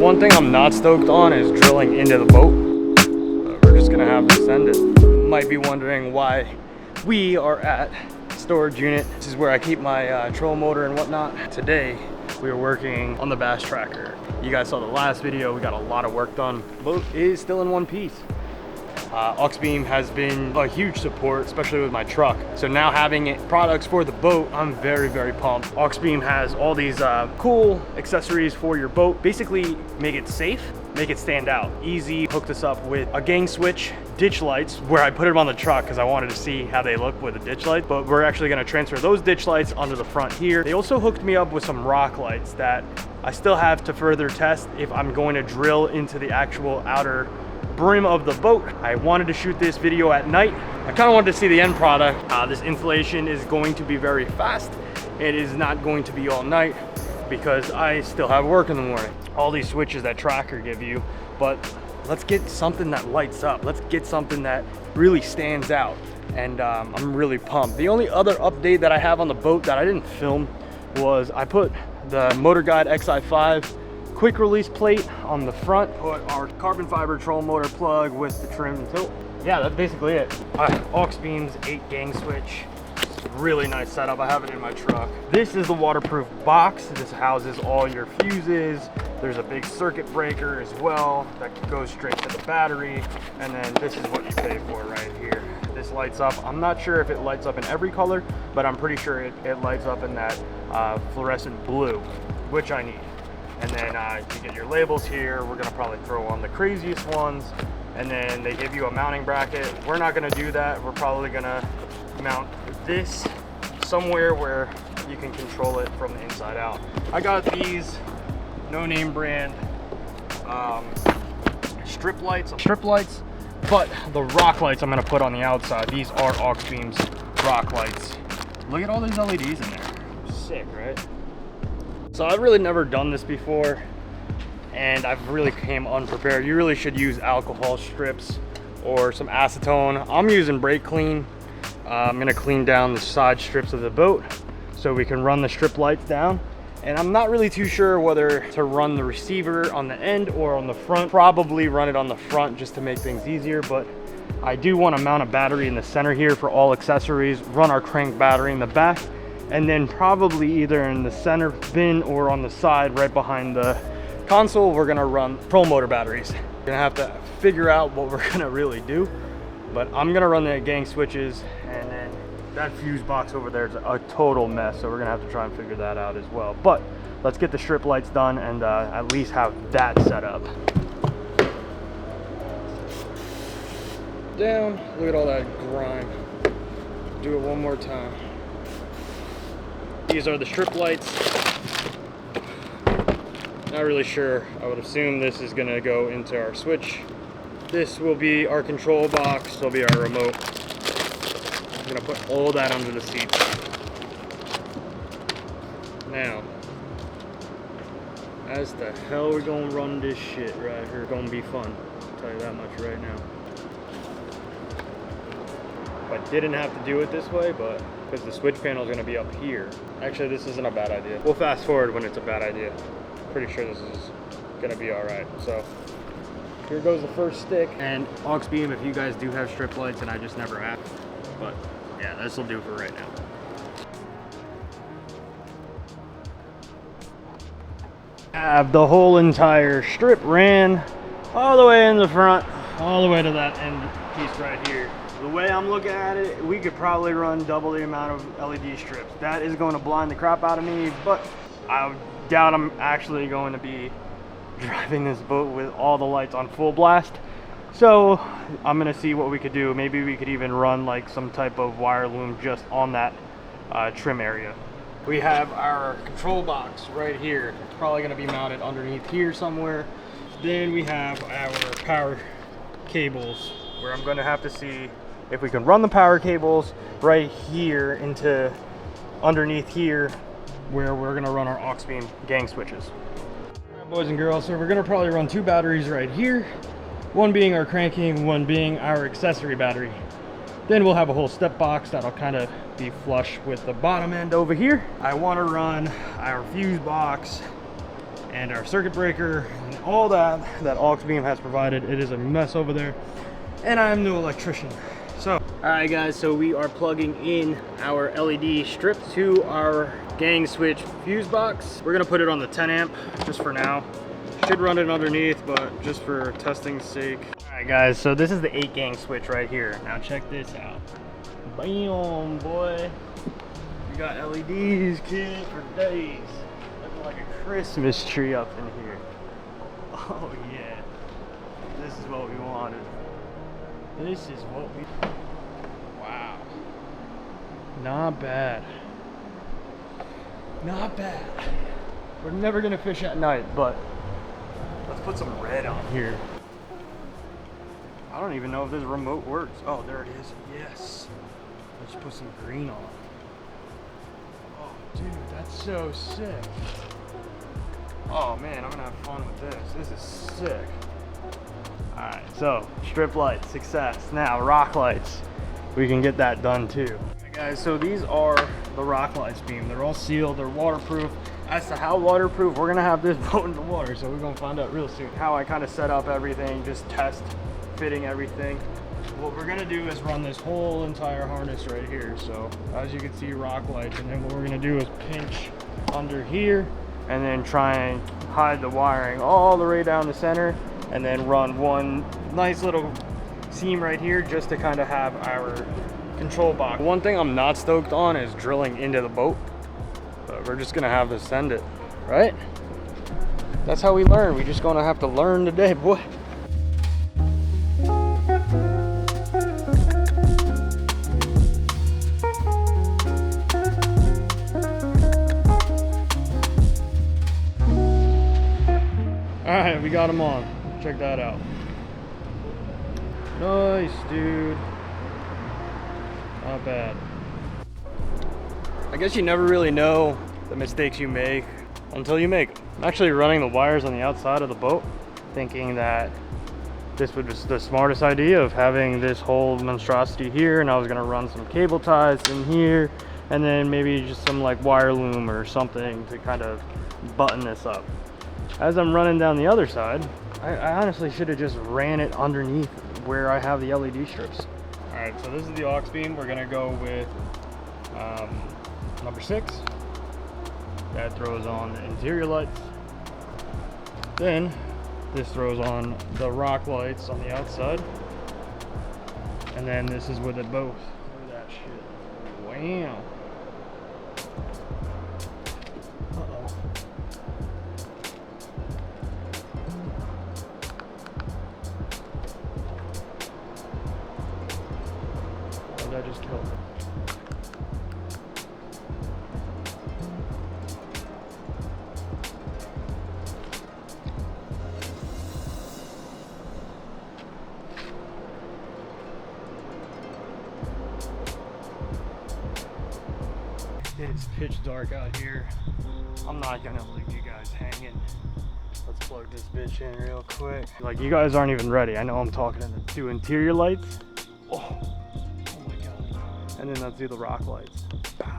one thing I'm not stoked on is drilling into the boat. We're just gonna have this ended. You might be wondering why we are at storage unit. This is where I keep my trolling motor and whatnot. Today, we are working on the bass tracker. You guys saw the last video, we got a lot of work done. The boat is still in one piece. Auxbeam has been a huge support, especially with my truck. So now having products for the boat, I'm very, very pumped. Auxbeam has all these cool accessories for your boat. Basically make it safe, make it stand out. Easy, hooked this up with a gang switch, ditch lights, where I put it on the truck because I wanted to see how they look with a ditch light, but we're actually gonna transfer those ditch lights onto the front here. They also hooked me up with some rock lights that I still have to further test if I'm going to drill into the actual outer brim of the boat. I wanted to shoot this video at night. I kind of wanted to see the end product. This installation is going to be very fast. It is not going to be all night because I still have work in the morning. All these switches that Tracker give you, but let's get something that lights up. Let's get something that really stands out. And I'm really pumped. The only other update that I have on the boat that I didn't film was I put the Motor Guide XI5 quick release plate on the front, put our carbon fiber trolling motor plug with the trim and tilt. Yeah, that's basically it. Auxbeam's 8 gang switch. Really nice setup. I have it in my truck. This is the waterproof box. This houses all your fuses. There's a big circuit breaker as well that goes straight to the battery. And then this is what you pay for right here. This lights up. I'm not sure if it lights up in every color, but I'm pretty sure it lights up in that fluorescent blue, which I need. And then you get your labels here. We're gonna probably throw on the craziest ones. And then they give you a mounting bracket. We're not gonna do that. We're probably gonna mount this somewhere where you can control it from the inside out. I got these no name brand strip lights, but the rock lights I'm gonna put on the outside. These are Auxbeam's rock lights. Look at all these LEDs in there. Sick, right? So I've really never done this before and I've really came unprepared. You really should use alcohol strips or some acetone. I'm using brake clean. I'm gonna clean down the side strips of the boat so we can run the strip lights down. And I'm not really too sure whether to run the receiver on the end or on the front. Probably run it on the front just to make things easier, but I do want to mount a battery in the center here for all accessories, run our crank battery in the back, and then probably either in the center bin or on the side right behind the console, we're gonna run trolling motor batteries. We're gonna have to figure out what we're gonna really do, but I'm gonna run the gang switches, and then that fuse box over there is a total mess, so we're gonna have to try and figure that out as well. But let's get the strip lights done and at least have that set up. Down, look at all that grime. Do it one more time. These are the strip lights. Not really sure. I would assume this is gonna go into our switch. This will be our control box. This will be our remote. I'm gonna put all that under the seats. Now, as the hell we're gonna run this shit right here. It's gonna be fun. I'll tell you that much right now. I didn't have to do it this way, but because the switch panel is going to be up here. Actually, this isn't a bad idea. We'll fast forward when it's a bad idea. Pretty sure this is going to be all right. So here goes the first stick. And Auxbeam, if you guys do have strip lights, and I just never have, but yeah, this will do for right now. Have the whole entire strip ran all the way in the front, all the way to that end piece right here. The way I'm looking at it, we could probably run double the amount of LED strips. That is going to blind the crap out of me, but I doubt I'm actually going to be driving this boat with all the lights on full blast. So I'm gonna see what we could do. Maybe we could even run like some type of wire loom just on that trim area. We have our control box right here. It's probably gonna be mounted underneath here somewhere. Then we have our power cables, where I'm gonna have to see if we can run the power cables right here into underneath here where we're gonna run our Auxbeam gang switches. All right, boys and girls, so we're gonna probably run 2 batteries right here, one being our cranking, one being our accessory battery. Then we'll have a whole step box that'll kind of be flush with the bottom end over here. I want to run our fuse box and our circuit breaker and all that Auxbeam has provided. It is a mess over there, and I'm no electrician. So, all right guys, so we are plugging in our LED strip to our gang switch fuse box. We're gonna put it on the 10 amp just for now. Should run it underneath, but just for testing's sake. All right guys, so this is the 8 gang switch right here. Now check this out. Bam, boy. We got LEDs, kid, for days. Looking like a Christmas tree up in here. Oh yeah, this is what we wanted. This is what we... Wow. Not bad. Not bad. We're never gonna fish at night, but let's put some red on here. I don't even know if this remote works. Oh, there it is. Yes. Let's put some green on. Oh, dude, that's so sick. Oh man, I'm gonna have fun with this. This is sick. Alright, so strip lights, success. Now rock lights, we can get that done too. Alright guys, so these are the rock lights beam. They're all sealed, they're waterproof. As to how waterproof, we're gonna have this boat in the water, so we're gonna find out real soon. How I kind of set up everything, just test fitting everything. What we're gonna do is run this whole entire harness right here. So as you can see, rock lights, and then what we're gonna do is pinch under here and then try and hide the wiring all the way down the center, and then run one nice little seam right here just to kind of have our control box. One thing I'm not stoked on is drilling into the boat, but we're just gonna have to send it, right? That's how we learn. We're just gonna have to learn today, boy. All right, we got them on. Check that out. Nice, dude. Not bad. I guess you never really know the mistakes you make until you make them. I'm actually running the wires on the outside of the boat, thinking that this was just the smartest idea of having this whole monstrosity here, and I was gonna run some cable ties in here, and then maybe just some like wire loom or something to kind of button this up. As I'm running down the other side, I honestly should have just ran it underneath where I have the LED strips. All right, so this is the Auxbeam. We're gonna go with number 6. That throws on the interior lights. Then this throws on the rock lights on the outside. And then this is with it both. Look at that shit. Wow. I just killed it. It's pitch dark out here. I'm not gonna leave you guys hanging. Let's plug this bitch in real quick. Like, you guys aren't even ready. I know I'm talking to the 2 interior lights. Oh. And then let's do the rock lights. Pow.